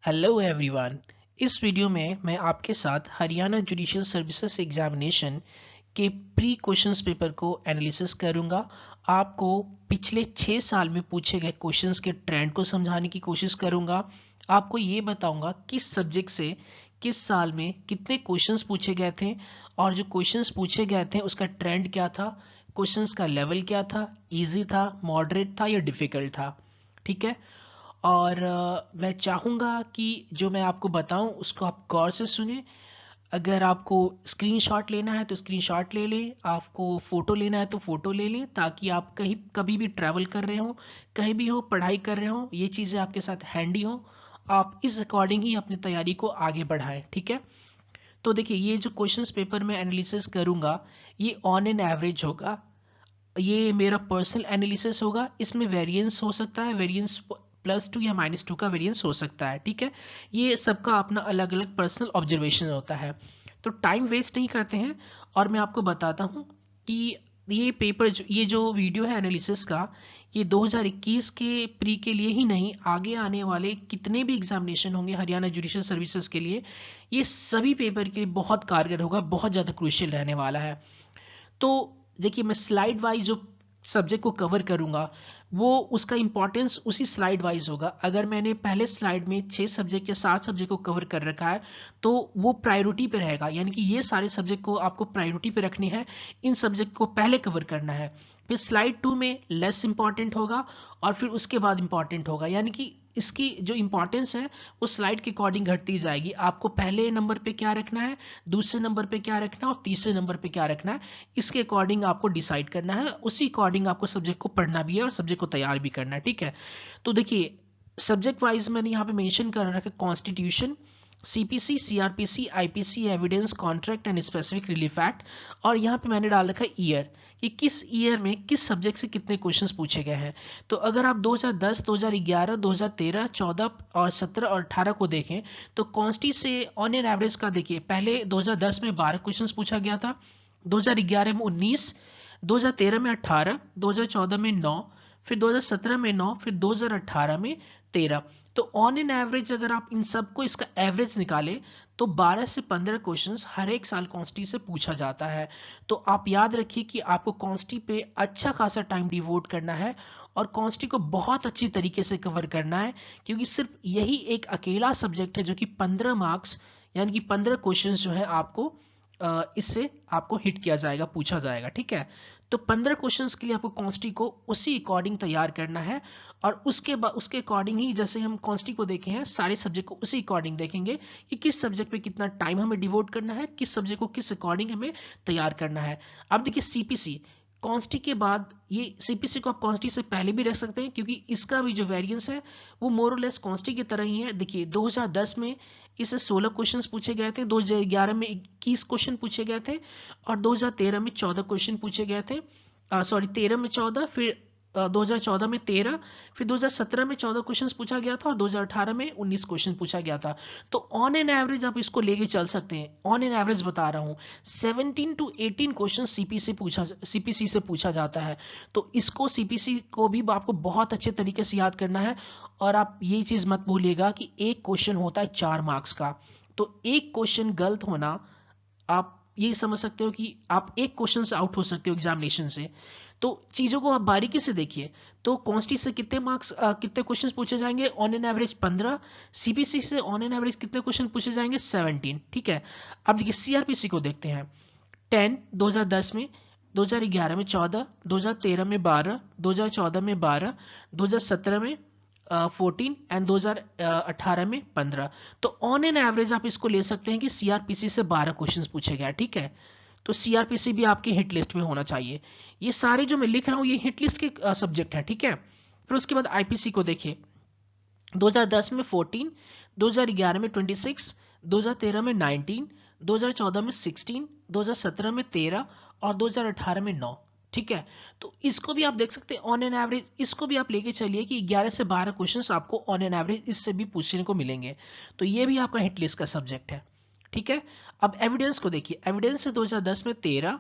Hello everyone. इस video में मैं आपके साथ हरियाणा जुडिशियल सर्विसेज एग्जामिनेशन के प्री क्वेश्चंस पेपर को एनालिसिस करूंगा। आपको पिछले 6 साल में पूछे गए क्वेश्चंस के ट्रेंड को समझाने की कोशिश करूंगा। आपको ये बताऊंगा किस सब्जेक्ट से किस साल में कितने क्वेश्चंस पूछे गए थे और जो क्वेश्चंस पूछे गए थे उसका ट्रेंड क्या था, क्वेश्चंस का लेवल क्या था, इजी था, मॉडरेट था या डिफ़िकल्ट था। ठीक है। और मैं चाहूँगा कि जो मैं आपको बताऊँ उसको आप गौर से सुनें। अगर आपको स्क्रीनशॉट लेना है तो स्क्रीनशॉट ले लें, आपको फ़ोटो लेना है तो फ़ोटो ले लें, ताकि आप कहीं कभी भी ट्रैवल कर रहे हो, कहीं भी हो, पढ़ाई कर रहे हो, ये चीज़ें आपके साथ हैंडी हो। आप इस अकॉर्डिंग ही अपनी तैयारी को आगे बढ़ाएं। ठीक है। तो देखिए, ये जो क्वेश्चंस पेपर में एनालिसिस करूँगा ये ऑन एन एवरेज होगा। ये मेरा पर्सनल एनालिसिस होगा। इसमें वेरिएंस हो सकता है, वेरिएंस +2 या -2 का वेरिएंस हो सकता है। ठीक है। ये सबका अपना अलग अलग पर्सनल ऑब्जर्वेशन होता है। तो टाइम वेस्ट नहीं करते हैं और मैं आपको बताता हूँ कि ये पेपर ये जो वीडियो है एनालिसिस का, ये 2021 के प्री के लिए ही नहीं, आगे आने वाले कितने भी एग्जामिनेशन होंगे हरियाणा जुडिशियल सर्विसेज के लिए, ये सभी पेपर के लिए बहुत कारगर होगा, बहुत ज़्यादा क्रूशियल रहने वाला है। तो देखिए, मैं स्लाइड वाइज जो सब्जेक्ट को कवर करूंगा वो उसका इंपॉर्टेंस उसी स्लाइड वाइज होगा। अगर मैंने पहले स्लाइड में 6 सब्जेक्ट या 7 सब्जेक्ट को कवर कर रखा है तो वो प्रायोरिटी पे रहेगा, यानी कि ये सारे सब्जेक्ट को आपको प्रायोरिटी पे रखनी है, इन सब्जेक्ट को पहले कवर करना है। फिर स्लाइड 2 में लेस इंपॉर्टेंट होगा और फिर उसके बाद इंपॉर्टेंट होगा, यानी कि इसकी जो इंपॉर्टेंस है वो स्लाइड के अकॉर्डिंग घटती जाएगी। आपको पहले नंबर पे क्या रखना है, दूसरे नंबर पे क्या रखना है और तीसरे नंबर पे क्या रखना है, इसके अकॉर्डिंग आपको डिसाइड करना है। उसी अकॉर्डिंग आपको सब्जेक्ट को पढ़ना भी है और सब्जेक्ट को तैयार भी करना है। ठीक है। तो देखिए, सब्जेक्ट वाइज मैंने यहाँ पे मेंशन कर रखा है constitution, CPC, CrPC, IPC, evidence, contract and specific relief act. और यहाँ पे मैंने डाल रखा है ईयर, कि किस ईयर में किस सब्जेक्ट से कितने क्वेश्चंस पूछे गए हैं। तो अगर आप 2010, 2011, 2013, 14 और 17 और 18 को देखें तो कॉन्स्टी से ऑन एन एवरेज का देखिए, पहले 2010 में 12 क्वेश्चंस पूछा गया था, 2011 में 19, 2013 में 18, 2014 में 9, फिर 2017 में 9, फिर 2018 में 13। तो ऑन एन एवरेज अगर आप इन सबको इसका एवरेज निकालें तो 12 से 15 क्वेश्चंस हर एक साल कॉन्स्टी से पूछा जाता है। तो आप याद रखिए कि आपको कॉन्स्टी पे अच्छा खासा टाइम डिवोट करना है और कॉन्स्टी को बहुत अच्छी तरीके से कवर करना है, क्योंकि सिर्फ यही एक अकेला सब्जेक्ट है जो कि 15 मार्क्स यानी कि 15 क्वेश्चंस जो है आपको इससे आपको हिट किया जाएगा, पूछा जाएगा। ठीक है। तो 15 क्वेश्चंस के लिए आपको कॉन्स्टी को उसी अकॉर्डिंग तैयार करना है और उसके अकॉर्डिंग ही, जैसे हम कॉन्स्टी को देखे हैं, सारे सब्जेक्ट को उसी अकॉर्डिंग देखेंगे कि किस सब्जेक्ट पे कितना टाइम हमें डिवोट करना है, किस सब्जेक्ट को किस अकॉर्डिंग हमें तैयार करना है। अब देखिए, सीपीसी कॉन्स्टी के बाद, ये सीपीसी को आप कॉन्स्टी से पहले भी रख सकते हैं क्योंकि इसका भी जो वेरिएंस है वो मोर और लेस कॉन्स्टी की तरह ही है। देखिए, 2010 में इससे 16 क्वेश्चंस पूछे गए थे, 2011 में 21 क्वेश्चन पूछे गए थे और 2013 में 14 क्वेश्चन पूछे गए थे। सॉरी, 13 में 14, फिर 2014 में 13, फिर 2017 में 14 क्वेश्चंस पूछा गया था और 2018 में 19 क्वेश्चन पूछा गया था। तो ऑन एन एवरेज आप इसको लेके चल सकते हैं। ऑन एन एवरेज बता रहा हूँ, 17 to 18 क्वेश्चन सीपीसी से पूछा जाता है। तो इसको, सीपीसी को भी आपको बहुत अच्छे तरीके से याद करना है। और आप ये चीज़ मत भूलिएगा कि एक क्वेश्चन होता है 4 मार्क्स का। तो एक क्वेश्चन गलत होना, आप ये समझ सकते हो कि आप एक क्वेश्चन से आउट हो सकते हो एग्जामिनेशन से। तो चीज़ों को आप बारीकी से देखिए। तो कॉन्स्टी से कितने मार्क्स, कितने क्वेश्चन पूछे जाएंगे, ऑन एन एवरेज 15। सीबीसी से ऑन एन एवरेज कितने क्वेश्चन पूछे जाएंगे, 17। ठीक है। अब देखिए, सीआरपीसी को देखते हैं। 10 2010 में, 2011 में 14, 2013 में 12, 2014 में 12, 2017 में 14 एंड 2018 में 15। तो ऑन एन एवरेज आप इसको ले सकते हैं कि सीआरपीसी से 12 क्वेश्चंस पूछे गए। ठीक है। तो सीआरपीसी भी आपकी हिट लिस्ट में होना चाहिए। ये सारे जो मैं लिख रहा हूँ ये हिट लिस्ट के सब्जेक्ट हैं। ठीक है। फिर उसके बाद आईपीसी को देखिए, 2010 में 14, 2011 में 26, 2013 में 19, 2014 में 16, 2017 में 13 और 2018 में 9। ठीक है। तो इसको भी आप देख सकते हैं ऑन एन एवरेज, इसको भी आप लेके चलिए कि 11 से 12 क्वेश्चंस आपको ऑन एन एवरेज इससे भी पूछने को मिलेंगे। तो ये भी आपका हिट लिस्ट का सब्जेक्ट है। ठीक है। अब एविडेंस को देखिए, एविडेंस से 2010 में 13,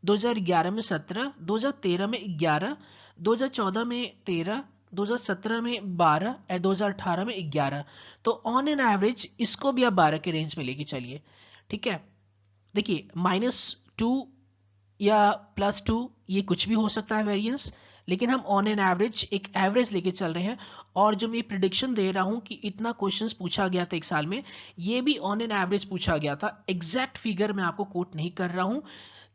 2011 में 17, 2013 में 11, 2014 में 13, 2017 में 12 और 2018 में 11। तो ऑन एन एवरेज इसको भी आप 12 के रेंज में लेके चलिए, ठीक है। देखिए -2 या +2 ये कुछ भी हो सकता है वेरिएंस, लेकिन हम ऑन एन एवरेज एक एवरेज लेके चल रहे हैं। और जो मैं प्रिडिक्शन दे रहा हूं कि इतना क्वेश्चंस पूछा गया था एक साल में, ये भी ऑन एन एवरेज पूछा गया था। एग्जैक्ट फिगर मैं आपको कोट नहीं कर रहा हूं,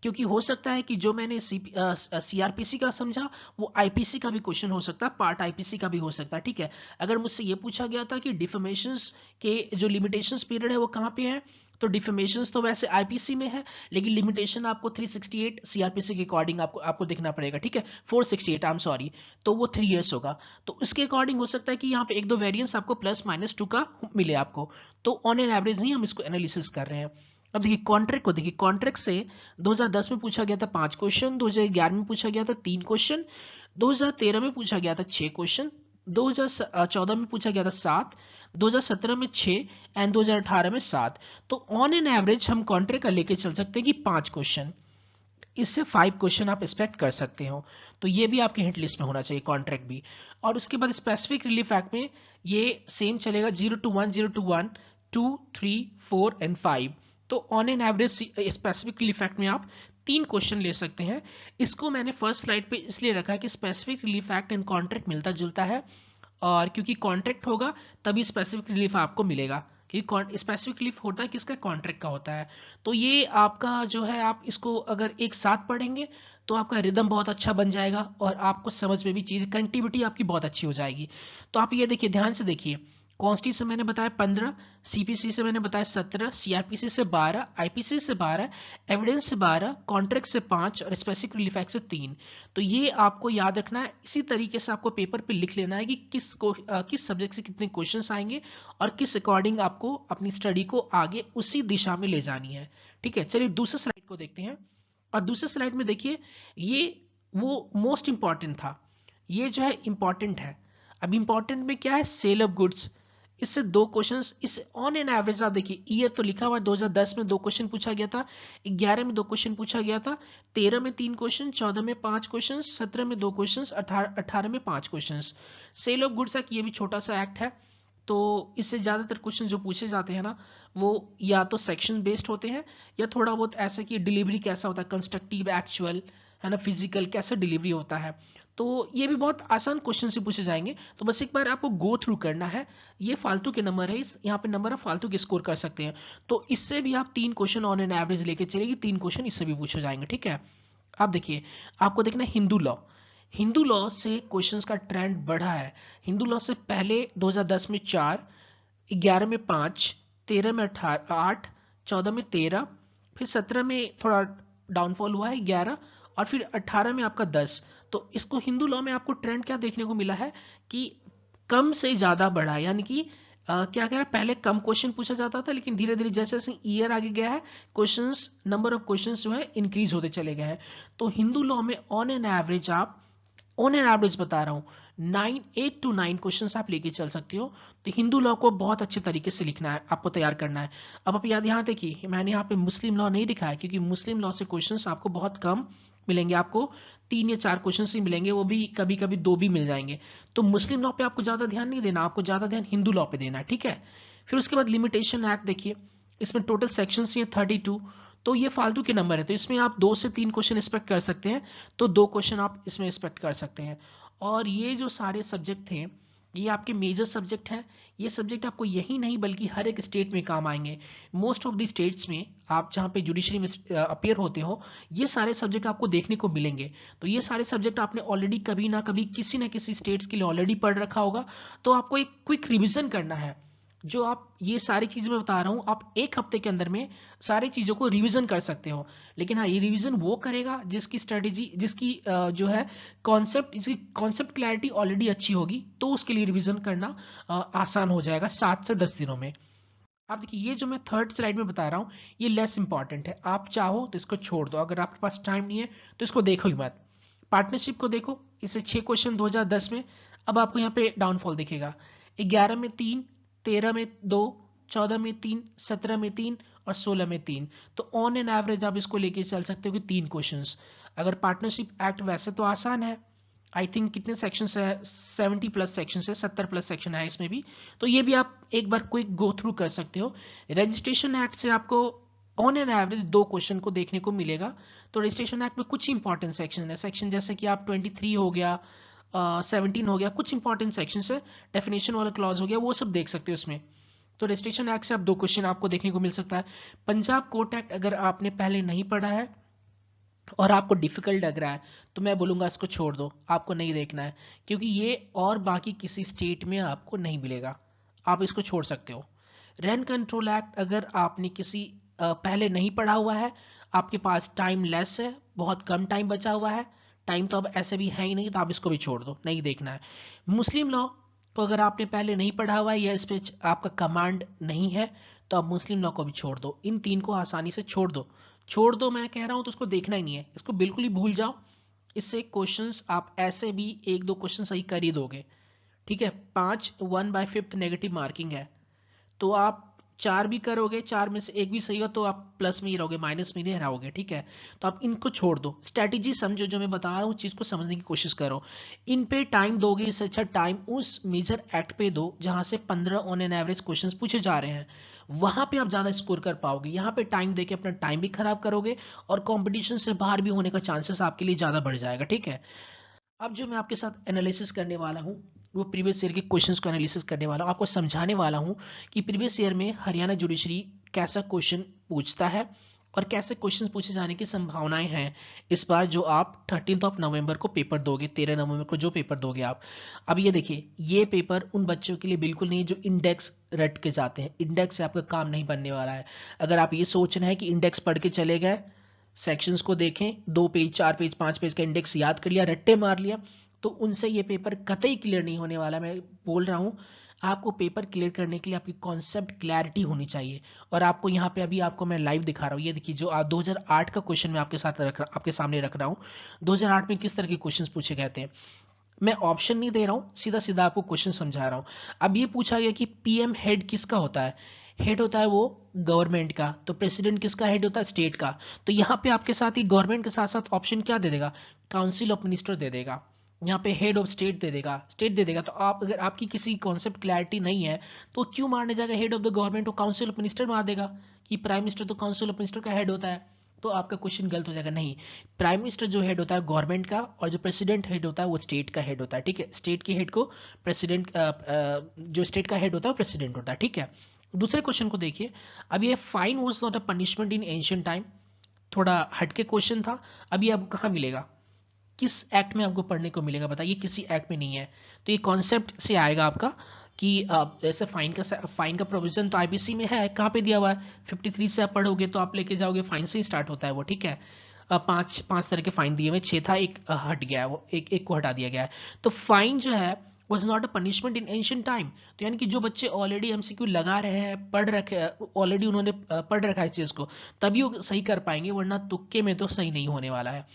क्योंकि हो सकता है कि जो मैंने सीआरपीसी का समझा वो आईपीसी का भी क्वेश्चन हो सकता है, पार्ट आईपीसी का भी हो सकता है, ठीक है। अगर मुझसे ये पूछा गया था कि डिफॉर्मेशंस के जो लिमिटेशंस पीरियड है वो कहाँ पे है, तो डिफॉर्मेशंस तो वैसे आईपीसी में है, लेकिन लिमिटेशन आपको 368 सीआरपीसी के अकॉर्डिंग आपको देखना पड़ेगा, ठीक है। 468, आई एम सॉरी, तो वो 3 इयर्स होगा। तो उसके अकॉर्डिंग हो सकता है कि यहाँ पे एक दो वेरिएंस आपको +-2 का मिले आपको। तो ऑन एन एवरेज ही हम इसको एनालिसिस कर रहे हैं। अब देखिए कॉन्ट्रैक्ट को देखिए, कॉन्ट्रैक्ट से 2010 में पूछा गया था 5 क्वेश्चन, 2011 में पूछा गया था 3 क्वेश्चन, 2013 में पूछा गया था 6 क्वेश्चन, 2014 में पूछा गया था 7, 2017 में 6 एंड 2018 में 7। तो ऑन एन एवरेज हम कॉन्ट्रैक्ट का लेके चल सकते हैं कि 5 क्वेश्चन, इससे 5 क्वेश्चन आप एक्सपेक्ट कर सकते हो। तो ये भी आपके हिट लिस्ट में होना चाहिए कॉन्ट्रैक्ट भी। और उसके बाद स्पेसिफिक रिलीफ एक्ट में ये सेम चलेगा 0 to 1, 0 to 1, 2, 3, 4 एंड 5। तो on an average specific relief act में आप 3 क्वेश्चन ले सकते हैं। इसको मैंने फर्स्ट स्लाइड पे इसलिए रखा है कि specific relief act and contract मिलता जुलता है, और क्योंकि कॉन्ट्रैक्ट होगा तभी स्पेसिफिक रिलीफ आपको मिलेगा, क्योंकि स्पेसिफिक रिलीफ होता है किसका, कॉन्ट्रैक्ट का होता है। तो ये आपका जो है, आप इसको अगर एक साथ पढ़ेंगे तो आपका रिदम बहुत अच्छा बन जाएगा और आपको समझ में भी चीज़, कनेक्टिविटी आपकी बहुत अच्छी हो जाएगी। तो आप ये देखिए, ध्यान से देखिए, कॉन्स्टी से मैंने बताया 15, सीपीसी से मैंने बताया 17, सीआरपीसी से 12, आईपीसी से 12, एविडेंस से 12, कॉन्ट्रैक्ट से 5 और स्पेसिफिक रिलीफ एक्ट से 3। तो ये आपको याद रखना है। इसी तरीके से आपको पेपर पे लिख लेना है कि किस सब्जेक्ट से कितने क्वेश्चंस आएंगे और किस अकॉर्डिंग आपको अपनी स्टडी को आगे उसी दिशा में ले जानी है, ठीक है। चलिए दूसरे स्लाइड को देखते हैं। और दूसरे स्लाइड में देखिए, ये वो मोस्ट इंपॉर्टेंट था, ये जो है इंपॉर्टेंट है। अब इंपॉर्टेंट में क्या है, सेल ऑफ गुड्स। इससे 2 क्वेश्चंस, इस ऑन एन एवरेज आप देखिए, ईयर तो लिखा हुआ है 2010 में 2 क्वेश्चन पूछा गया था, 11 में 2 क्वेश्चन पूछा गया था, 13 में 3 क्वेश्चन, 14 में 5 क्वेश्चन, 17 में 2 क्वेश्चन, 18 में 5 question. Sale of goods act ये भी छोटा सा एक्ट है, तो इससे ज़्यादातर क्वेश्चन जो पूछे जाते हैं ना, वो या तो सेक्शन बेस्ड होते हैं या थोड़ा बहुत ऐसा कि डिलीवरी कैसा होता है, कंस्ट्रक्टिव, एक्चुअल, है ना, फिजिकल कैसा डिलीवरी होता है। तो ये भी बहुत आसान क्वेश्चन से पूछे जाएंगे। तो बस एक बार आपको गो थ्रू करना है। ये फालतू के नंबर है, इस यहाँ पे नंबर आप फालतू के स्कोर कर सकते हैं। तो इससे भी आप 3 क्वेश्चन ऑन एन एवरेज लेके चलेगी, 3 क्वेश्चन इससे भी पूछे जाएंगे, ठीक है। आप देखिए, आपको देखना है हिंदू लॉ। हिंदू लॉ से क्वेश्चंस का ट्रेंड बढ़ा है। हिंदू लॉ से पहले 2010 में 4, 11 में 5, 13 में 8, 14 में 13, फिर 17 में थोड़ा डाउनफॉल हुआ है 11, और फिर 18 में आपका 10। तो इसको हिंदू लॉ में आपको ट्रेंड क्या देखने को मिला है कि कम से ज़्यादा बढ़ा है, यानी कि क्या कह रहा है, पहले कम क्वेश्चन पूछा जाता था, लेकिन धीरे धीरे जैसे जैसे ईयर आगे गया है, क्वेश्चंस, नंबर ऑफ क्वेश्चंस जो है इंक्रीज होते चले गए हैं। तो हिंदू लॉ में ऑन एन एवरेज, आप ऑन एन एवरेज बता रहा हूँ, 8 to 9 क्वेश्चंस आप लेके चल सकते हो। तो हिंदू लॉ को बहुत अच्छे तरीके से लिखना है, आपको तैयार करना है। अब आप याद यहाँ देखिए, मैंने यहाँ पे मुस्लिम लॉ नहीं दिखाया, क्योंकि मुस्लिम लॉ से क्वेश्चंस आपको बहुत कम मिलेंगे। आपको 3 या 4 क्वेश्चन ही मिलेंगे, वो भी कभी कभी 2 भी मिल जाएंगे। तो मुस्लिम लॉ पे आपको ज़्यादा ध्यान नहीं देना, आपको ज़्यादा ध्यान हिंदू लॉ पे देना है, ठीक है। फिर उसके बाद लिमिटेशन एक्ट देखिए, इसमें टोटल सेक्शंस ही 32। तो ये फालतू के नंबर है, तो इसमें आप 2 से 3 क्वेश्चन एक्सपेक्ट कर सकते हैं, तो 2 क्वेश्चन आप इसमें एक्सपेक्ट कर सकते हैं। और ये जो सारे सब्जेक्ट थे, ये आपके मेजर सब्जेक्ट हैं। ये सब्जेक्ट आपको यही नहीं बल्कि हर एक स्टेट में काम आएंगे। मोस्ट ऑफ द स्टेट्स में आप जहाँ पे जुडिशरी में अपीयर होते हो, ये सारे सब्जेक्ट आपको देखने को मिलेंगे। तो ये सारे सब्जेक्ट आपने ऑलरेडी कभी ना कभी किसी ना किसी स्टेट्स के लिए ऑलरेडी पढ़ रखा होगा। तो आपको एक क्विक रिविजन करना है। जो आप ये सारी चीज़ें मैं बता रहा हूँ, आप 1 हफ्ते के अंदर में सारी चीज़ों को रिवीजन कर सकते हो। लेकिन हाँ, ये रिवीजन वो करेगा जिसकी स्ट्रेटेजी, जिसकी जो है कॉन्सेप्ट, इसकी कॉन्सेप्ट क्लैरिटी ऑलरेडी अच्छी होगी, तो उसके लिए रिवीजन करना आसान हो जाएगा 7 से 10 दिनों में। आप देखिए, ये जो मैं थर्ड स्लाइड में बता रहा हूँ, ये लेस इंपॉर्टेंट है। आप चाहो तो इसको छोड़ दो, अगर आपके पास टाइम नहीं है तो इसको देखो ही मत। पार्टनरशिप को देखो, इससे 6 क्वेश्चन 2010 में। अब आपको यहाँ पे डाउनफॉल दिखेगा, 11 में 3, 13 में 2, 14 में 3, 17 में 3 और 16 में 3। तो ऑन एन एवरेज आप इसको लेके चल सकते हो कि 3 क्वेश्चंस। अगर पार्टनरशिप एक्ट वैसे तो आसान है, आई थिंक कितने सेक्शन है, 70 प्लस सेक्शन है, 70 प्लस सेक्शन है इसमें भी। तो ये भी आप एक बार क्विक गो थ्रू कर सकते हो। रजिस्ट्रेशन एक्ट से आपको ऑन एन एवरेज 2 क्वेश्चन को देखने को मिलेगा। तो रजिस्ट्रेशन एक्ट में कुछ इंपॉर्टेंट सेक्शन है, सेक्शन जैसे कि आप 23 हो गया, 17 हो गया, कुछ इंपॉर्टेंट सेक्शन है, डेफिनेशन वाला क्लॉज हो गया, वो सब देख सकते हो इसमें। तो रजिस्ट्रेशन एक्ट से आप 2 क्वेश्चन आपको देखने को मिल सकता है। पंजाब कोर्ट एक्ट अगर आपने पहले नहीं पढ़ा है और आपको डिफिकल्ट लग रहा है तो मैं बोलूँगा इसको छोड़ दो, आपको नहीं देखना है, क्योंकि ये और बाकी किसी स्टेट में आपको नहीं मिलेगा, आप इसको छोड़ सकते हो। रेंट कंट्रोल एक्ट अगर आपने किसी पहले नहीं पढ़ा हुआ है, आपके पास टाइम लेस है, बहुत कम टाइम बचा हुआ है, टाइम तो अब ऐसे भी है ही नहीं, तो आप इसको भी छोड़ दो, नहीं देखना है। मुस्लिम लॉ को अगर आपने पहले नहीं पढ़ा हुआ है या इस पे आपका कमांड नहीं है, तो आप मुस्लिम लॉ को भी छोड़ दो। इन 3 को आसानी से छोड़ दो, छोड़ दो मैं कह रहा हूं, तो उसको देखना ही नहीं है, इसको बिल्कुल ही भूल जाओ। इससे क्वेश्चंस आप ऐसे भी 1-2 क्वेश्चन सही कर ही दोगे, ठीक है। 5 1/5 नेगेटिव मार्किंग है, तो आप 4 भी करोगे, 4 में से 1 भी सही हो तो आप प्लस में ही रहोगे, माइनस में नहीं रहोगे, ठीक है। तो आप इनको छोड़ दो, स्ट्रैटेजी समझो जो मैं बता रहा हूँ, चीज़ को समझने की कोशिश करो। इन पे टाइम दोगे, इससे अच्छा टाइम उस मेजर एक्ट पे दो जहाँ से 15 ऑन एन एवरेज क्वेश्चंस पूछे जा रहे हैं, वहाँ पे आप ज़्यादा स्कोर कर पाओगे। यहाँ पे टाइम देके अपना टाइम भी खराब करोगे और कॉम्पिटिशन से बाहर भी होने का चांसेस आपके लिए ज़्यादा बढ़ जाएगा, ठीक है। अब जो मैं आपके साथ एनालिसिस करने वाला हूँ, वो प्रीवियस ईयर के क्वेश्चंस को एनालिसिस करने वाला हूँ, आपको समझाने वाला हूँ कि प्रीवियस ईयर में हरियाणा जुडिशरी कैसा क्वेश्चन पूछता है और कैसे क्वेश्चंस पूछे जाने की संभावनाएं हैं इस बार, जो आप 13 नवंबर को पेपर दोगे, 13 नवंबर को जो पेपर दोगे आप। अब ये देखिए, ये पेपर उन बच्चों के लिए बिल्कुल नहीं जो इंडेक्स रट के जाते हैं, इंडेक्स से आपका काम नहीं बनने वाला है। अगर आप ये सोच रहे हैं कि इंडेक्स पढ़ के चले गए, सेक्शंस को देखें, 2 पेज 4 पेज 5 पेज का इंडेक्स याद कर लिया, रट्टे मार लिया, तो उनसे ये पेपर कतई क्लियर नहीं होने वाला। मैं बोल रहा हूँ, आपको पेपर क्लियर करने के लिए आपकी कॉन्सेप्ट क्लैरिटी होनी चाहिए। और आपको यहाँ पे अभी आपको मैं लाइव दिखा रहा हूँ, ये देखिए जो 2008 का क्वेश्चन मैं आपके सामने रख रहा हूँ। 2008 में किस तरह के क्वेश्चन पूछे गए थे, मैं ऑप्शन नहीं दे रहा हूँ, सीधा सीधा आपको क्वेश्चन समझा रहा हूँ। अब ये पूछा गया कि पीएम हेड किसका होता है, हेड होता है वो गवर्नमेंट का, तो प्रेसिडेंट किसका हेड होता है, स्टेट का। तो यहाँ पे आपके साथ ही गवर्नमेंट के साथ साथ ऑप्शन क्या दे देगा, काउंसिल ऑफ मिनिस्टर दे देगा, यहाँ पे हेड ऑफ स्टेट दे देगा, स्टेट दे देगा। तो आप अगर आपकी किसी कॉन्सेप्ट क्लैरिटी नहीं है तो क्यों मारने जाएगा हेड ऑफ द गवर्नमेंट, तो काउंसिल ऑफ मिनिस्टर मार देगा कि प्राइम मिनिस्टर तो काउंसिल ऑफ मिनिस्टर का हेड होता है, तो आपका क्वेश्चन गलत हो जाएगा। नहीं, प्राइम मिनिस्टर जो हेड होता है गवर्नमेंट का, और जो प्रेसिडेंट हेड होता है वो स्टेट का हेड होता है, ठीक है। स्टेट के हेड को प्रेसिडेंट, जो स्टेट का हेड होता है वो प्रेसिडेंट होता है, ठीक है। दूसरे क्वेश्चन को देखिए, अब ये fine was not a punishment in ancient time, थोड़ा हटके क्वेश्चन था। अब ये आपको कहाँ मिलेगा, किस एक्ट में आपको पढ़ने को मिलेगा, बताइए, किसी एक्ट में नहीं है। तो ये कॉन्सेप्ट से आएगा आपका कि जैसे फाइन का प्रोविजन तो आईपीसी में है, कहाँ पे दिया हुआ है, 53 से आप पढ़ोगे तो आप लेके जाओगे, फाइन से ही स्टार्ट होता है वो, ठीक है। पांच पांच तरह के फाइन दिए हुए, 6 था, एक हट गया है, वो एक को हटा दिया गया है। तो फाइन जो है was not a punishment in ancient time. तो यानी कि जो बच्चे ऑलरेडी एमसीक्यू लगा रहे हैं, पढ़ रखे, ऑलरेडी उन्होंने पढ़ रखा है इस चीज़ को, तभी वो सही कर पाएंगे, वरना तुक्के में तो सही नहीं होने वाला है।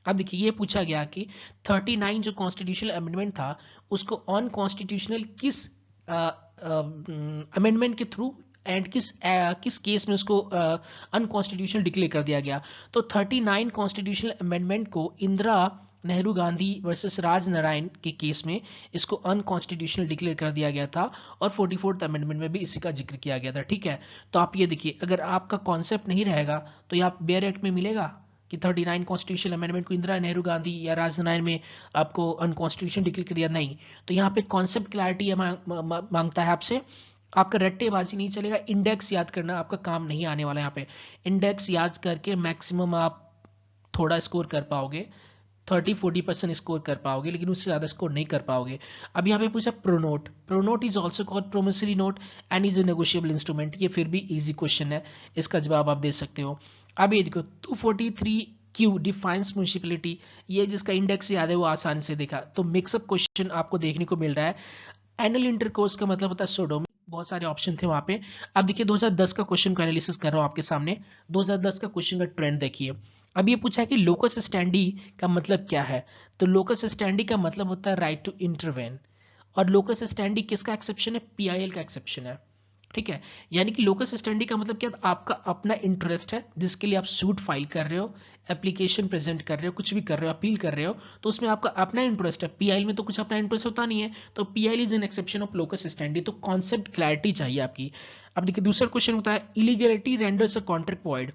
अब देखिए, ये पूछा गया कि 39 जो कॉन्स्टिट्यूशनल अमेंडमेंट था, उसको अनकॉन्स्टिट्यूशनल किस अमेंडमेंट के थ्रू एंड किस केस में उसको अनकॉन्स्टिट्यूशनल डिक्लेयर कर दिया गया। तो 39 कॉन्स्टिट्यूशनल अमेंडमेंट को इंदिरा नेहरू गांधी वर्सेस राज नारायण के केस में इसको अनकॉन्स्टिट्यूशनल डिक्लेयर कर दिया गया था, और 44th अमेंडमेंट में भी इसी का जिक्र किया गया था, ठीक है। तो आप ये देखिए, अगर आपका कॉन्सेप्ट नहीं रहेगा तो ये आप बेयर एक्ट में मिलेगा कि 39 कॉन्स्टिट्यूशनल अमेंडमेंट को इंदिरा नेहरू गांधी या राजनारायण में आपको अनकॉन्स्टिट्यूशन डिक्लेयर कर दिया, नहीं। तो यहाँ पे कॉन्सेप्ट क्लैरिटी मांगता है आपसे, आपका रट्टेबाजी नहीं चलेगा, इंडेक्स याद करना आपका काम नहीं आने वाला। यहाँ पे इंडेक्स याद करके मैक्सिमम आप थोड़ा स्कोर कर पाओगे, 30-40% स्कोर कर पाओगे, लेकिन उससे ज़्यादा स्कोर नहीं कर पाओगे। अब यहाँ पे पूछा pronote, pronote is also called promissory note and is a negotiable instrument, ये फिर भी इजी क्वेश्चन है, इसका जवाब आप दे सकते हो। अब ये देखो 243Q डिफाइंस म्यूनिसिपैलिटी, ये जिसका इंडेक्स याद है वो आसानी से देखा, तो मिक्सअप क्वेश्चन आपको देखने को मिल रहा है। एनल इंटरकोर्स का मतलब होता है सोडोमी, बहुत सारे ऑप्शन थे वहां पे। अब देखिए 2010 का क्वेश्चन को एनालिसिस कर रहा हूं आपके सामने, 2010 का क्वेश्चन का ट्रेंड देखिए। अब ये पूछा है कि लोकस स्टैंडी का मतलब क्या है, तो लोकस स्टैंडी का मतलब होता है राइट टू इंटरवेन, और लोकस स्टैंडी किसका एक्सेप्शन है, पीआईएल का एक्सेप्शन है। ठीक है। यानी कि लोकस स्टैंडी का मतलब क्या, आपका अपना इंटरेस्ट है जिसके लिए आप सूट फाइल कर रहे हो, एप्लीकेशन प्रेजेंट कर रहे हो, कुछ भी कर रहे हो, अपील कर रहे हो, तो उसमें आपका अपना इंटरेस्ट है। पीआईएल में तो कुछ अपना इंटरेस्ट होता नहीं है, तो PIL is an exception of locus standi. तो कॉन्सेप्ट क्लैरिटी चाहिए आपकी। अब देखिए दूसरा क्वेश्चन होता है illegality renders a contract void.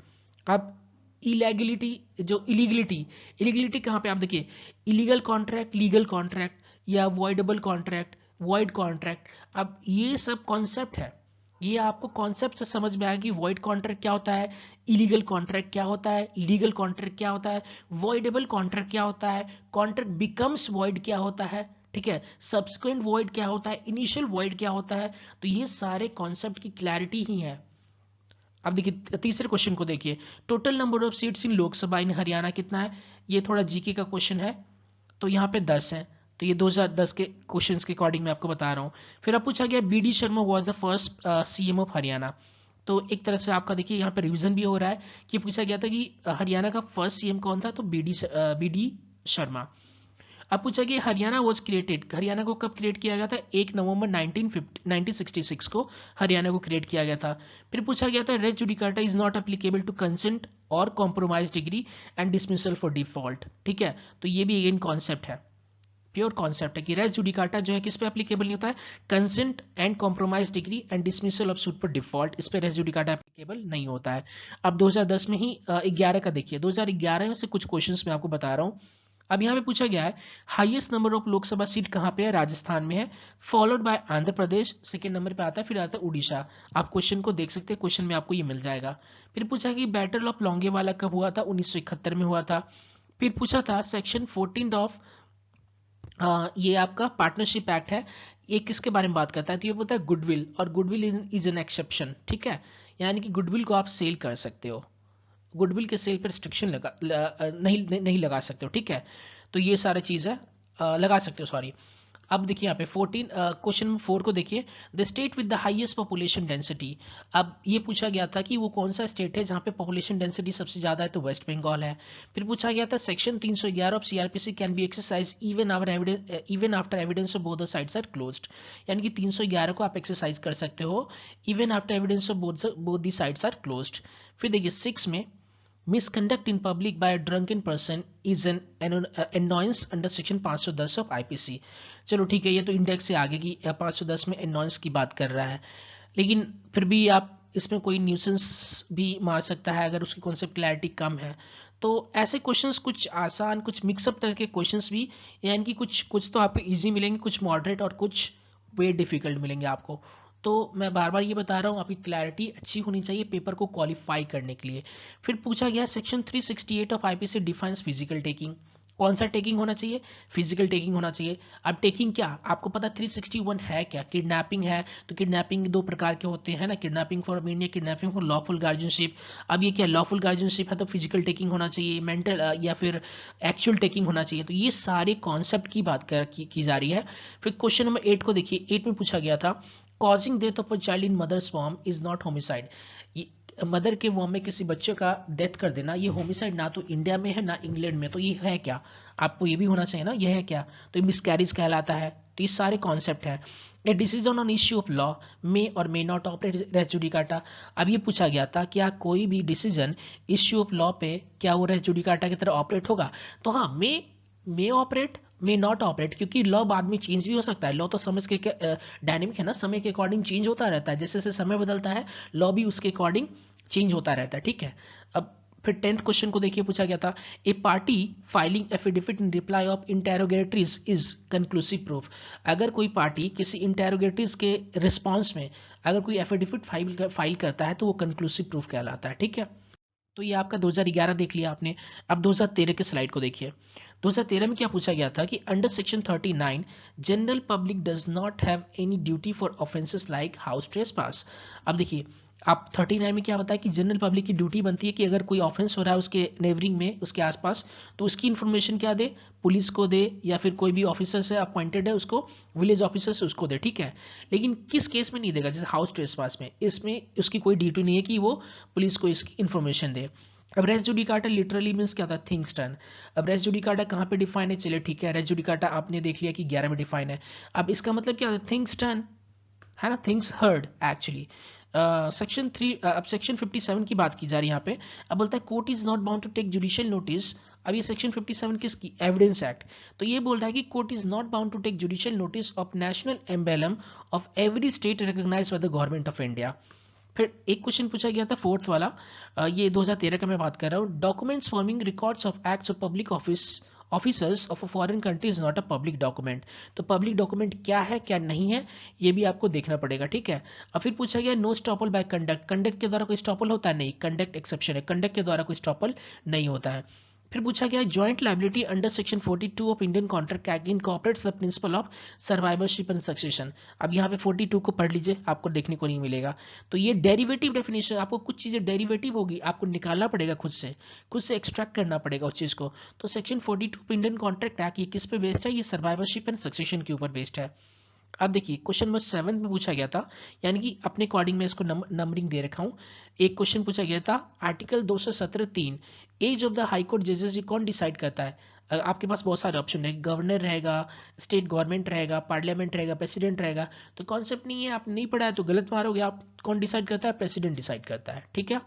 अब इलेगिलिटी, जो इलीगलिटी कहाँ पे, आप देखिए इलीगल कॉन्ट्रैक्ट, लीगल कॉन्ट्रैक्ट या वॉइडेबल कॉन्ट्रैक्ट, वॉइड कॉन्ट्रैक्ट। अब ये सब कॉन्सेप्ट है, ये आपको कॉन्सेप्ट से समझ में आएगा कि वॉइड कॉन्ट्रैक्ट क्या होता है, इलीगल कॉन्ट्रैक्ट क्या होता है, लीगल कॉन्ट्रैक्ट क्या होता है, वॉइडेबल कॉन्ट्रैक्ट क्या होता है, कॉन्ट्रैक्ट बिकम्स वॉइड क्या होता है, ठीक है, सब्सिक्वेंट वॉइड क्या होता है, इनिशियल वॉइड क्या होता है। तो ये सारे कॉन्सेप्ट की क्लैरिटी ही है। अब देखिए तीसरे क्वेश्चन को देखिए, total number of seats in Lok Sabha in Haryana कितना है। ये थोड़ा जीके का क्वेश्चन है, तो यहाँ पे 10 है। तो ये 2010 के क्वेश्चंस के अकॉर्डिंग मैं आपको बता रहा हूँ। फिर अब पूछा गया B D Sharma was the first CM of Haryana. तो एक तरह से आपका देखिए यहाँ पे रिवीजन भी हो रहा है कि पूछा गया था कि हरियाणा का फर्स्ट सीएम कौन था, तो बी डी शर्मा। अब पूछा कि हरियाणा वॉज क्रिएटेड, हरियाणा को कब क्रिएट किया गया था, 1 नवंबर 1966 को हरियाणा को क्रिएट किया गया था। फिर पूछा गया था res judicata is not applicable to consent और compromise decree and dismissal for default. ठीक है, तो ये भी अगेन कॉन्सेप्ट है, प्योर कॉन्सेप्ट है कि रेस जुडिकाटा जो है किस पे एप्लीकेबल नहीं होता है, consent and compromise decree and dismissal of suit पर डिफॉल्ट, इस पे रेस जुडिकाटा एप्लीकेबल नहीं होता है। अब 2010 में ही 11 का देखिए, 2011 में से कुछ क्वेश्चंस मैं आपको बता रहा हूँ। अब यहाँ पे पूछा गया है highest number of Lok Sabha seat कहाँ पे है, राजस्थान में है, followed by Andhra Pradesh, second number पे आता है, फिर आता है उड़ीसा। आप क्वेश्चन को देख सकते हैं, क्वेश्चन में आपको ये मिल जाएगा। फिर पूछा कि बैटल ऑफ लोंगेवाला कब हुआ था, 1971 में हुआ था। फिर पूछा था सेक्शन 14 ऑफ ये आपका पार्टनरशिप एक्ट है, ये किसके बारे में बात करता है, तो ये बोलता है गुडविल, और गुडविल इज एन एक्सेप्शन। ठीक है, यानी कि गुडविल को आप सेल कर सकते हो, गुडविल के सेल पर रिस्ट्रिक्शन नहीं लगा सकते हो। ठीक है, तो ये सारी चीज़ है, लगा सकते हो सॉरी। अब देखिए यहाँ पे 14 क्वेश्चन 4 को देखिए, the state with the highest population density. अब ये पूछा गया था कि वो कौन सा स्टेट है जहाँ पे पॉपुलेशन डेंसिटी सबसे ज़्यादा है, तो वेस्ट बंगाल है। फिर पूछा गया था section 311 of CrPC can be exercise even after evidence of both the sides are closed. यानी कि 311 को आप एक्सरसाइज कर सकते हो even after evidence of both the sides are closed. फिर देखिए 6 में misconduct in public by a drunken person is an annoyance under section 510 of IPC. चलो ठीक है, ये तो इंडेक्स से आगे की 510 में annoyance की बात कर रहा है, लेकिन फिर भी आप इसमें कोई न्यूसेंस भी मार सकता है अगर उसकी कॉन्सेप्ट क्लैरिटी कम है। तो ऐसे क्वेश्चंस कुछ आसान, कुछ मिक्सअप तरह के क्वेश्चंस भी, यानी कि कुछ कुछ तो आपको इजी मिलेंगे, कुछ मॉडरेट और कुछ वे डिफिकल्ट मिलेंगे आपको। तो मैं बार बार ये बता रहा हूँ, आपकी क्लैरिटी अच्छी होनी चाहिए पेपर को क्वालिफाई करने के लिए। फिर पूछा गया section 368 of IPC defines physical taking. कौन सा टेकिंग होना चाहिए, फिजिकल टेकिंग होना चाहिए। अब टेकिंग क्या आपको पता, 361 है क्या, किडनैपिंग है, तो किडनैपिंग दो प्रकार के होते हैं ना, kidnapping for media, kidnapping for lawful guardianship. अब ये क्या लॉफुल गार्जियनशिप है तो फिजिकल टेकिंग होना चाहिए, मेंटल या फिर एक्चुअल टेकिंग होना चाहिए। तो ये सारे कॉन्सेप्ट की बात की जा रही है। फिर क्वेश्चन नंबर 8 को देखिए, 8 में पूछा गया था causing death of a child in mother's वॉर्म इज नॉट होमिसाइड। मदर के वॉर्म में किसी बच्चे का डेथ कर देना ये होमिसाइड ना तो इंडिया में है ना इंग्लैंड में, तो ये है क्या, आपको ये भी होना चाहिए ना, ये है क्या, तो ये मिसकैरेज कहलाता है। तो ये सारे कॉन्सेप्ट है। A decision on issue of law may और may not operate res judicata. अब ये पूछा गया था क्या कोई भी डिसीजन इश्यू ऑफ लॉ पे क्या वो रेस जुडिकाटा की तरह ऑपरेट होगा, तो हाँ मे ऑपरेट, मे नॉट ऑपरेट, क्योंकि लॉ बाद में चेंज भी हो सकता है। लॉ तो समझ के डायनेमिक है ना, समय के अकॉर्डिंग चेंज होता रहता है, जैसे जैसे समय बदलता है लॉ भी उसके अकॉर्डिंग चेंज होता रहता है। ठीक है, अब फिर 10th क्वेश्चन को देखिए, पूछा गया था a party filing affidavit in reply of interrogatories is conclusive proof. अगर कोई पार्टी किसी इंटेरोगेटरीज के रिस्पॉन्स में अगर कोई एफिडेविट फाइल करता है तो वो कंक्लूसिव प्रूफ कहलाता है। ठीक है, तो ये आपका 2011 देख लिया आपने। अब 2013 के स्लाइड को देखिए, 2013 में क्या पूछा गया था कि under section 39 general public does not have any duty for offences like house trespass. अब देखिए आप 39 में क्या बताया कि जनरल पब्लिक की ड्यूटी बनती है कि अगर कोई ऑफेंस हो रहा है उसके नेबरिंग में, उसके आसपास, तो उसकी इन्फॉर्मेशन क्या दे, पुलिस को दे या फिर कोई भी ऑफिसर से अपॉइंटेड है उसको, विलेज ऑफिसर से उसको दे। ठीक है, लेकिन किस केस में नहीं देगा, जैसे हाउस ट्रेसपास में, इसमें उसकी कोई ड्यूटी नहीं है कि वो पुलिस को इसकी इन्फॉर्मेशन दे। अब रेस जुडिकाटा लिटरली मीन्स क्या था, थिंग्स डन। अब रेस जुडिकाटा कहाँ पे डिफाइन है, चलिए ठीक है, रेस जुडिकाटा आपने देख लिया कि 11 में डिफाइन है। अब इसका मतलब क्या होता है, थिंग्स डन। है ना, थिंग्स हर्ड एक्चुअली। सेक्शन 3, अब सेक्शन 57 की बात की जा रही है यहाँ पे। अब बोलता है court is not bound to take judicial notice. अब ये सेक्शन 57 किसकी, एविडेंस एक्ट। तो ये बोल रहा है कि court is not bound to take judicial notice of national emblem of every state recognised by the government of India. फिर एक क्वेश्चन पूछा गया था फोर्थ वाला, ये 2013 का मैं बात कर रहा हूँ। Documents forming records of acts of public officers of a foreign country is not a public document. तो पब्लिक डॉक्यूमेंट क्या है क्या नहीं है, ये भी आपको देखना पड़ेगा, ठीक है। और फिर पूछा गया no estoppel by conduct. Conduct के द्वारा कोई स्टॉपल होता है नहीं, कंडक्ट एक्सेप्शन है, कंडक्ट के द्वारा कोई स्टॉपल नहीं होता है। फिर पूछा गया joint liability under section 42 of Indian contract act incorporates the principle of survivorship and succession. अब यहाँ पे 42 को पढ़ लीजिए, आपको देखने को नहीं मिलेगा। तो ये डेरिवेटिव डेफिनेशन, आपको कुछ चीजें डेरिवेटिव होगी, आपको निकालना पड़ेगा खुद से एक्सट्रैक्ट करना पड़ेगा उस चीज को। तो section 42 of Indian contract act ये किस पे बेस्ड है, ये सर्वाइवरशिप एंड सक्सेशन के ऊपर बेस्ड है। अब देखिए क्वेश्चन नंबर 7 में पूछा गया था, यानी कि अपने अकॉर्डिंग मैं इसको नंबरिंग दे रखा हूँ। एक क्वेश्चन पूछा गया था article 217(3) age of the high court जजेस ये कौन डिसाइड करता है। आपके पास बहुत सारे ऑप्शन है, गवर्नर रहेगा, स्टेट गवर्नमेंट रहेगा, पार्लियामेंट रहेगा, प्रेसिडेंट रहेगा। तो कॉन्सेप्ट नहीं है, आप नहीं पढ़ा है तो गलत मारोगे आप। कौन डिसाइड करता है, प्रेसिडेंट डिसाइड करता है, ठीक है।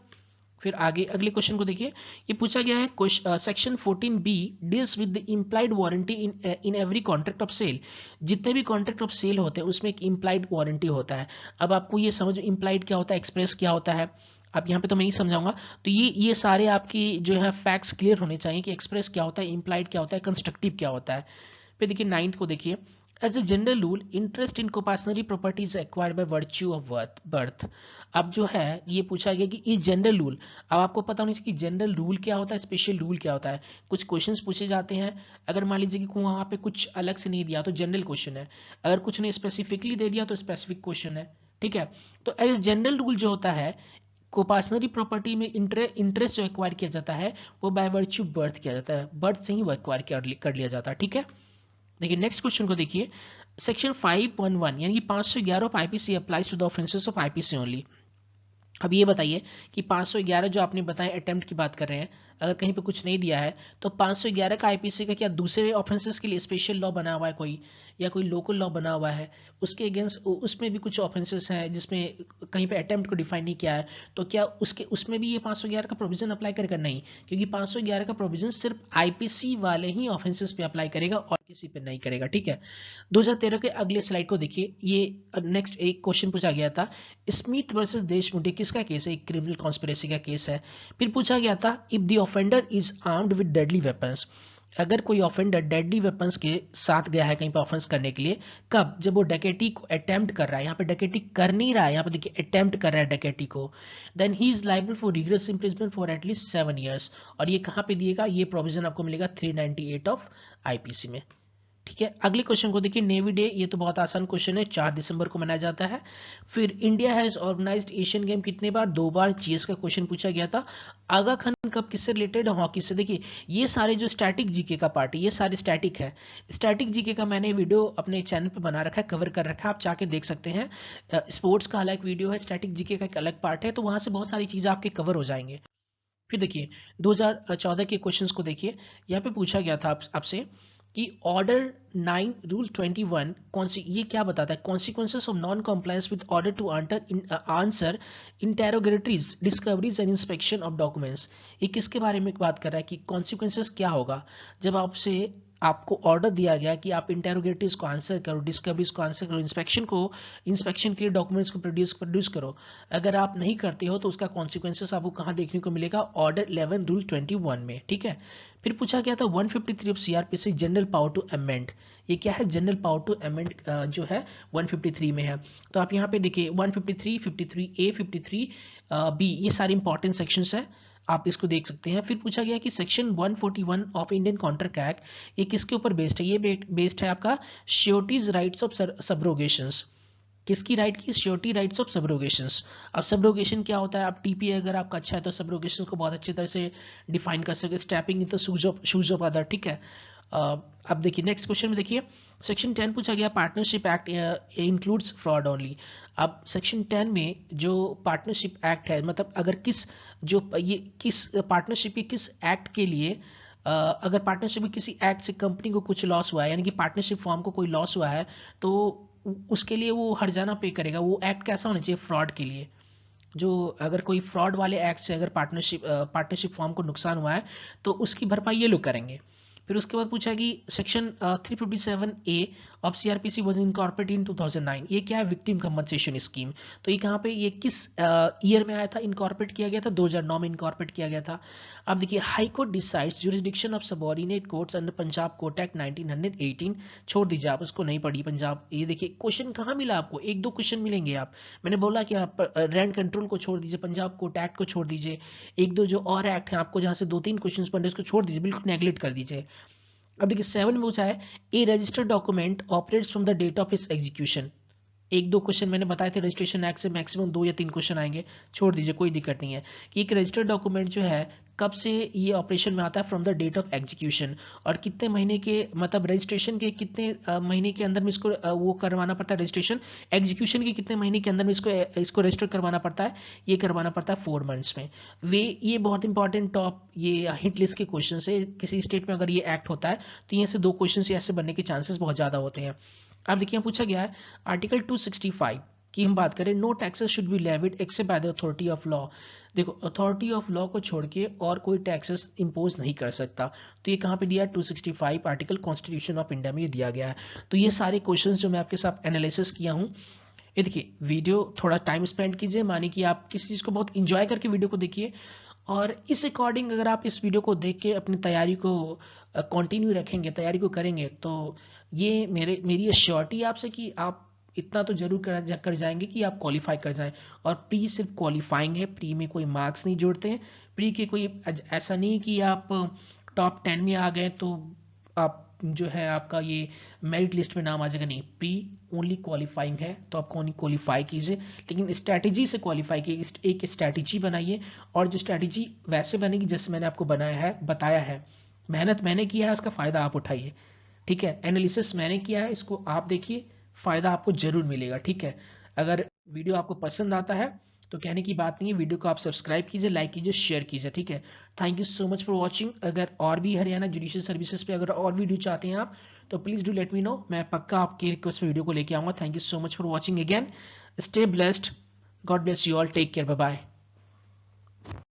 फिर आगे अगले क्वेश्चन को देखिए, ये पूछा गया है section 14B deals with the implied warranty in every contract of sale. जितने भी कॉन्ट्रैक्ट ऑफ सेल होते हैं उसमें एक इम्प्लाइड वारंटी होता है। अब आपको ये समझ इम्प्लाइड क्या होता है, एक्सप्रेस क्या होता है, अब यहाँ पे तो मैं नहीं समझाऊंगा। तो ये सारे आपकी जो है फैक्ट्स क्लियर होने चाहिए कि एक्सप्रेस क्या होता है, इम्प्लाइड क्या होता है, कंस्ट्रक्टिव क्या होता है। फिर देखिए 9th को देखिए, as a general rule interest in coparcenary property is acquired by virtue of birth. अब जो है ये पूछा गया कि ये जनरल रूल, अब आपको पता होना चाहिए कि जनरल रूल क्या होता है, स्पेशल रूल क्या होता है। कुछ क्वेश्चंस पूछे जाते हैं, अगर मान लीजिए कि वहाँ पे कुछ अलग से नहीं दिया तो जनरल क्वेश्चन है, अगर कुछ ने स्पेसिफिकली दे दिया तो स्पेसिफिक क्वेश्चन है, ठीक है। तो एज जनरल रूल जो होता है, कोपासनरी प्रॉपर्टी में इंटरेस्ट जो एक्वायर किया जाता है वो बाय वर्च्यू बर्थ किया जाता है, बर्थ से ही वो एक्वायर कर लिया जाता है, ठीक है। देखिए नेक्स्ट क्वेश्चन को देखिए, सेक्शन 5.1 यानी कि 511 of IPC applies to the offences of IPC only. अब ये बताइए कि 511 जो आपने बताया अटेम्प्ट की बात कर रहे हैं, अगर कहीं पे कुछ नहीं दिया है तो 511 का आईपीसी का क्या दूसरे ऑफेंसेस के लिए स्पेशल लॉ बना हुआ है कोई, या कोई लोकल लॉ बना हुआ है उसके अगेंस्ट, उसमें भी कुछ ऑफेंसेस हैं जिसमें कहीं पे अटेम्प्ट को डिफाइन नहीं किया है, तो क्या उसके उसमें भी ये 511 का प्रोविजन अप्लाई करेगा, नहीं, क्योंकि 511 का प्रोविजन सिर्फ आईपीसी वाले ही ऑफेंसेस पे अप्लाई करेगा और किसी पे नहीं करेगा, ठीक है। 2013 के अगले स्लाइड को देखिए, ये नेक्स्ट एक क्वेश्चन पूछा गया था, स्मिथ वर्सेस देशमुख किसका केस है, एक क्रिमिनल कॉन्स्पिरेसी का केस है। फिर पूछा गया था if the offender is armed with deadly weapons, अगर कोई ऑफेंडर डेडली वेपन्स के साथ गया है कहीं पर ऑफेंस करने के लिए, कब, जब वो डकैती को अटेम्प्ट कर रहा है, यहाँ पे डकैती कर नहीं रहा है, यहाँ पे देखिए अटेम्प्ट कर रहा है डकैती को, then he is liable for rigorous imprisonment for at least 7 years. और ये कहाँ पे दिएगा, ये प्रोविजन आपको मिलेगा 398 ऑफ आईपीसी में, ठीक है। अगले क्वेश्चन को देखिए, नेवी डे, ये तो बहुत आसान क्वेश्चन है, 4 दिसंबर को मनाया जाता है। फिर India has organised Asian game कितने बार, 2 बार। जीएस का क्वेश्चन पूछा गया था, आगा खान कप किससे रिलेटेड, हॉकी से। देखिए ये सारे जो स्टैटिक जीके का पार्ट है ये सारे स्टैटिक है, स्टैटिक जीके का मैंने वीडियो अपने चैनल पे बना रखा है, कवर कर रखा है, आप जाके देख सकते हैं। स्पोर्ट्स का अलग वीडियो है, स्टैटिक जीके का एक अलग पार्ट है, तो वहां से बहुत सारी चीजें आपके कवर हो जाएंगे। फिर देखिए 2014 के क्वेश्चंस को देखिए, यहाँ पे पूछा गया था आपसे कि ऑर्डर 9 रूल 21 कौन सी, ये क्या बताता है, consequences of non compliance with order to answer interrogatories discoveries and inspection of documents. ये किसके बारे में बात कर रहा है कि कॉन्सिक्वेंसेस क्या होगा जब आपको ऑर्डर दिया गया कि आप इंटेरोगेटरीज को आंसर करो, डिस्कवरीज को आंसर करो, इंस्पेक्शन के लिए डॉक्यूमेंट्स को प्रोड्यूस करो, अगर आप नहीं करते हो तो उसका कॉन्सिक्वेंसेस आपको कहाँ देखने को मिलेगा, ऑर्डर 11 रूल 21 में, ठीक है। फिर पूछा गया था 153 of CrPC general power to amend, ये क्या है, जनरल पावर टू अमेंड जो है 153 में है। तो आप यहाँ पे देखिए 153, 53A, 53B ये सारे इंपॉर्टेंट सेक्शंस है, आप इसको देख सकते हैं। फिर पूछा गया कि section 141 of Indian contract act ये किसके ऊपर बेस्ड है, ये बेस्ड है आपका श्योरिटीज राइट्स ऑफ सबरोगेशंस। किसकी राइट की, श्योरिटी राइट्स ऑफ सबरोगेशंस। अब सबरोगेशन क्या होता है, आप टीपी अगर आपका अच्छा है तो सबरोगेशन को बहुत अच्छी तरह से डिफाइन कर सकते, stepping in the shoes of other, ठीक है। अब देखिए नेक्स्ट क्वेश्चन में देखिए, सेक्शन 10 पूछा गया partnership act includes fraud only. अब सेक्शन 10 में जो पार्टनरशिप एक्ट है, मतलब अगर किस पार्टनरशिप के किस एक्ट के लिए अगर पार्टनरशिप में किसी एक्ट से कंपनी को कुछ लॉस हुआ है, यानी कि पार्टनरशिप फॉर्म को कोई लॉस हुआ है, तो उसके लिए वो हर्जाना पे करेगा। वो एक्ट कैसा होना चाहिए फ्रॉड के लिए, जो अगर कोई फ्रॉड वाले एक्ट से अगर पार्टनरशिप फॉर्म को नुकसान हुआ है तो उसकी भरपाई ये लोग करेंगे। फिर उसके बाद पूछा कि section 357A of CrPC was incorporated in 2009। ये क्या है? Victim compensation scheme. तो ये कहाँ पे, ये किस ईयर में आया था, इनकॉर्पोरेट किया गया था? 2009 में इनकॉर्पोरेट किया गया था। अब देखिए, high court decides jurisdiction of subordinate courts under Punjab court act 1918। छोड़ दीजिए, आप उसको नहीं पढ़िए पंजाब। ये देखिए क्वेश्चन कहाँ मिला आपको, एक दो क्वेश्चन मिलेंगे। आप, मैंने बोला कि आप रैंड कंट्रोल को छोड़ दीजिए, पंजाब कोर्ट एक्ट को छोड़ दीजिए, एक दो जो और एक्ट हैं आपको जहाँ से दो तीन क्वेश्चन पढ़ने उसको छोड़ दीजिए, बिल्कुल नेग्लेक्ट कर दीजिए। अब देखिए 7 में पूछा है, a registered document operates from the date of its execution. एक दो क्वेश्चन मैंने बताए थे, रजिस्ट्रेशन एक्ट से मैक्सिमम 2 या 3 क्वेश्चन आएंगे, छोड़ दीजिए, कोई दिक्कत नहीं है। कि एक रजिस्टर्ड डॉक्यूमेंट जो है कब से ये ऑपरेशन में आता है, from the date of execution, और कितने महीने के, मतलब रजिस्ट्रेशन के कितने महीने के अंदर में इसको वो करवाना पड़ता है रजिस्ट्रेशन, एग्जीक्यूशन के कितने महीने के अंदर में इसको रजिस्टर करवाना पड़ता है, ये करवाना पड़ता है 4 मंथ्स में। ये बहुत इंपॉर्टेंट टॉप ये हिट लिस्ट के क्वेश्चन है। किसी स्टेट में अगर ये एक्ट होता है तो यहाँ से 2 क्वेश्चन ऐसे बनने के चांसेस बहुत ज़्यादा होते हैं। अब देखिए यहाँ पूछा गया है आर्टिकल 265 की हम बात करें, no taxes should be levied except by the authority of law. देखो, अथॉरिटी ऑफ लॉ को छोड़ के और कोई टैक्सेस इंपोज नहीं कर सकता। तो ये कहाँ पे दिया है? 265 आर्टिकल कॉन्स्टिट्यूशन ऑफ इंडिया में ये दिया गया है। तो ये सारे क्वेश्चंस जो मैं आपके साथ एनालिसिस किया हूँ, ये देखिए, वीडियो थोड़ा टाइम स्पेंड कीजिए, मानिए कि आप किसी चीज़ को बहुत इंजॉय करके वीडियो को देखिए, और इस अकॉर्डिंग अगर आप इस वीडियो को देख के अपनी तैयारी को कंटिन्यू रखेंगे, तैयारी को करेंगे, तो ये मेरी एश्योरिटी है आपसे कि आप इतना तो जरूर कर जाएंगे कि आप क्वालिफाई कर जाएं। और प्री सिर्फ क्वालिफाइंग है, प्री में कोई मार्क्स नहीं जोड़ते हैं। प्री के कोई ऐसा नहीं कि आप टॉप 10 में आ गए तो आप जो है आपका ये मेरिट लिस्ट में नाम आ जाएगा, नहीं। प्री ओनली क्वालिफाइंग है, तो आपको ओनली क्वालिफाई कीजिए, लेकिन स्ट्रैटेजी से क्वालिफाई कीजिए। एक स्ट्रैटेजी बनाइए, और जो स्ट्रैटेजी वैसे बनेगी जैसे मैंने आपको बताया है। मेहनत मैंने किया है, उसका फ़ायदा आप उठाइए, ठीक है। एनालिसिस मैंने किया है, इसको आप देखिए, फ़ायदा आपको ज़रूर मिलेगा, ठीक है। अगर वीडियो आपको पसंद आता है तो कहने की बात नहीं है, वीडियो को आप सब्सक्राइब कीजिए, लाइक कीजिए, शेयर कीजिए, ठीक है। Thank you so much for watching. अगर और भी हरियाणा जुडिशियल सर्विसेज पे अगर और वीडियो चाहते हैं आप, तो please do let me know, मैं पक्का आपकी रिक्वेस्ट पे वीडियो को लेके आऊँगा। Thank you so much for watching again. Stay blessed, God bless you all, take care, bye bye.